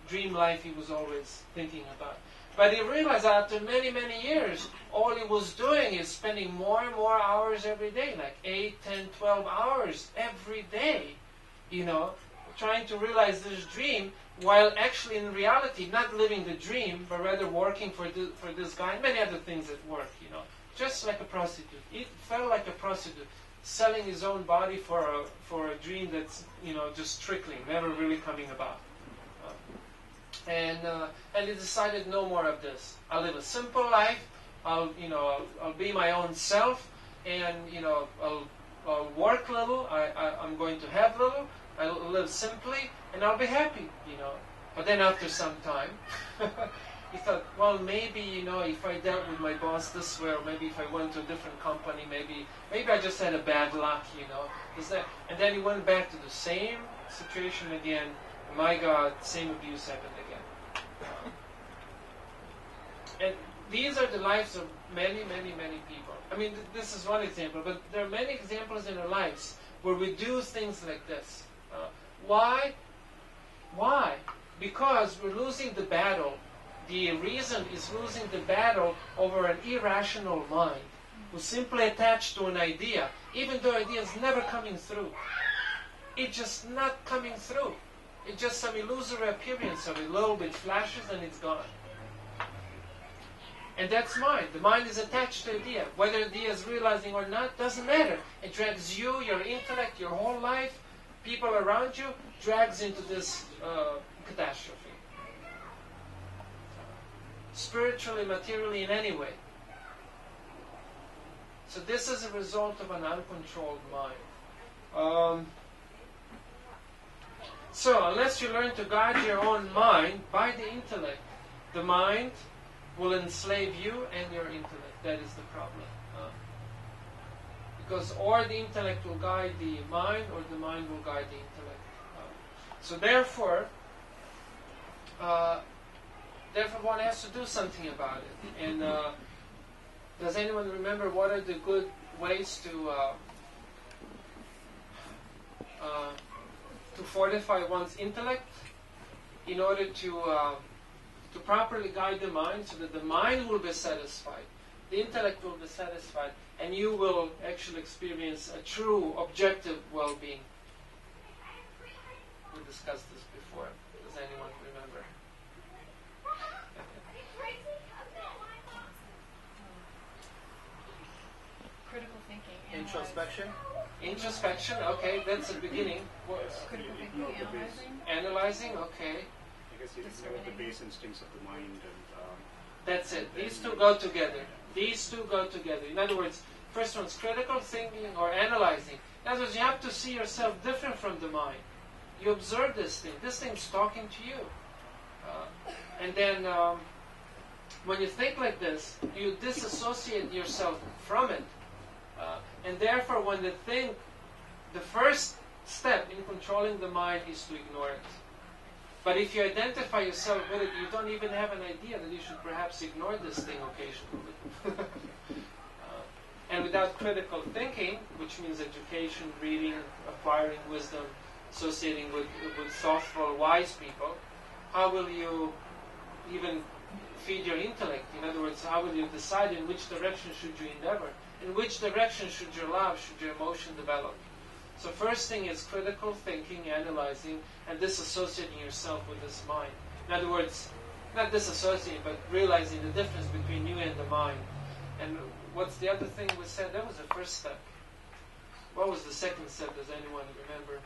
dream life he was always thinking about. But he realized after many, many years, all he was doing is spending more and more hours every day, like 8, 10, 12 hours every day, trying to realize this dream, while actually in reality not living the dream, but rather working for this guy and many other things at work, just like a prostitute. It felt like a prostitute, selling his own body for a dream that's just trickling, never really coming about. And he decided no more of this. I'll live a simple life. I'll be my own self, and I'll work little. I'm going to have little. I'll live simply, and I'll be happy. But then after some time, he thought, well, maybe if I dealt with my boss this way, or maybe if I went to a different company, maybe I just had a bad luck. And then he went back to the same situation again. My God, same abuse happened again. And these are the lives of many, many, many people. I mean, this is one example, but there are many examples in our lives where we do things like this. Why? Why? Because we're losing the battle. The reason is losing the battle over an irrational mind who's simply attached to an idea, even though idea is never coming through. It's just not coming through. It's just some illusory appearance of it. A little bit flashes and it's gone. And that's mind. The mind is attached to idea. Whether idea is realizing or not, doesn't matter. It drags you, your intellect, your whole life, people around you, drags into this catastrophe. Spiritually, materially, in any way. So this is a result of an uncontrolled mind. So unless you learn to guide your own mind by the intellect, the mind will enslave you and your intellect. That is the problem. Because or the intellect will guide the mind, or the mind will guide the intellect. So therefore one has to do something about it. And does anyone remember what are the good ways to fortify one's intellect in order to properly guide the mind, so that the mind will be satisfied, the intellect will be satisfied, and you will actually experience a true, objective well-being? We discussed this before. Does anyone remember? Critical thinking. Introspection. Introspection, okay, that's the beginning. Critical thinking, Analyzing, okay. I guess you know the base instincts of the mind, and that's it. These two go together. These two go together. In other words, first one's critical thinking or analyzing. In other words, you have to see yourself different from the mind. You observe this thing. This thing's talking to you. And then when you think like this, you disassociate yourself from it. And therefore, when you think, the first step in controlling the mind is to ignore it. But if you identify yourself with it, you don't even have an idea that you should perhaps ignore this thing occasionally. And without critical thinking, which means education, reading, acquiring wisdom, associating with thoughtful, wise people, how will you even feed your intellect? In other words, how will you decide in which direction should you endeavor? In which direction should your love, should your emotion develop? So first thing is critical thinking, analyzing, and disassociating yourself with this mind. In other words, not disassociating, but realizing the difference between you and the mind. And what's the other thing we said? That was the first step. What was the second step? Does anyone remember?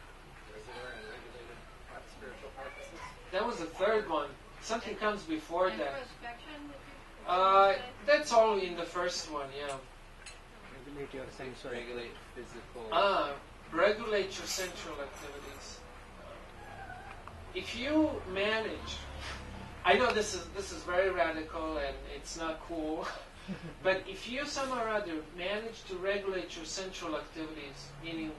Spiritual practices. That was the third one. Something comes before that. Introspection? That's all in the first one, yeah. Regulate your sense, regulate physical. Regulate your sensual activities. If you manage, I know this is very radical and it's not cool, but if you somehow or other manage to regulate your sensual activities, meaning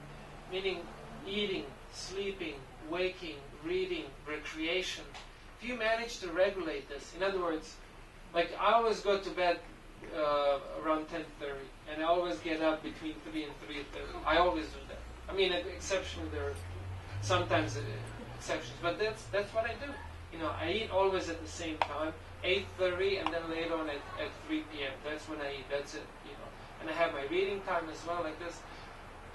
eating, sleeping, waking, reading, recreation, if you manage to regulate this, in other words, like I always go to bed around 10:30, and I always get up between 3 and 3:30. I always do that. I mean, exceptionally, there are sometimes exceptions, but that's what I do. I eat always at the same time, 8:30, and then later on at 3 p.m. That's when I eat. That's it. And I have my reading time as well, like this.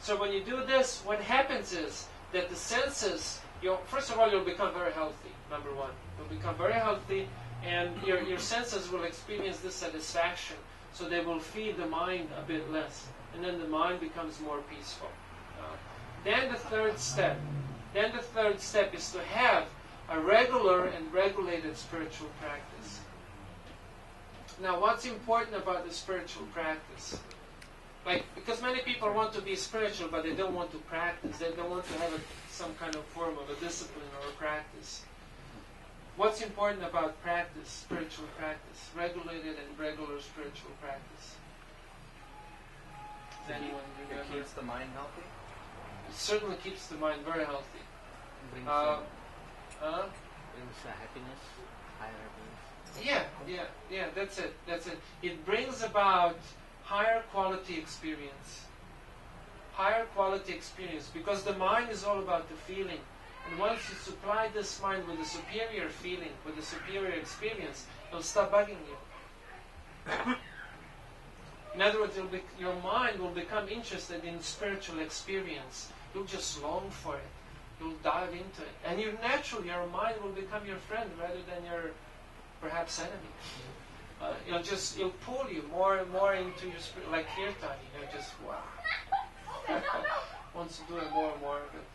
So when you do this, what happens is that the senses, first of all, you'll become very healthy, number one. You'll become very healthy, and your senses will experience this satisfaction, so they will feed the mind a bit less, and then the mind becomes more peaceful. Then the third step is to have a regular and regulated spiritual practice. Now, what's important about the spiritual practice? Because many people want to be spiritual, but they don't want to practice. They don't want to have some kind of form of a discipline or a practice. What's important about practice, spiritual practice, regulated and regular spiritual practice? Does anyone remember? It keeps the mind healthy? It certainly keeps the mind very healthy. Brings happiness, higher happiness. Yeah, that's it. It brings about higher quality experience. Higher quality experience, because the mind is all about the feeling. And once you supply this mind with a superior feeling, with a superior experience, it'll stop bugging you. In other words, your mind will become interested in spiritual experience. You'll just long for it. You'll dive into it. And your mind will become your friend rather than your, perhaps, enemy. It'll pull you more and more into your spirit, like kirtan, just wow. Wants to do it more and more of it.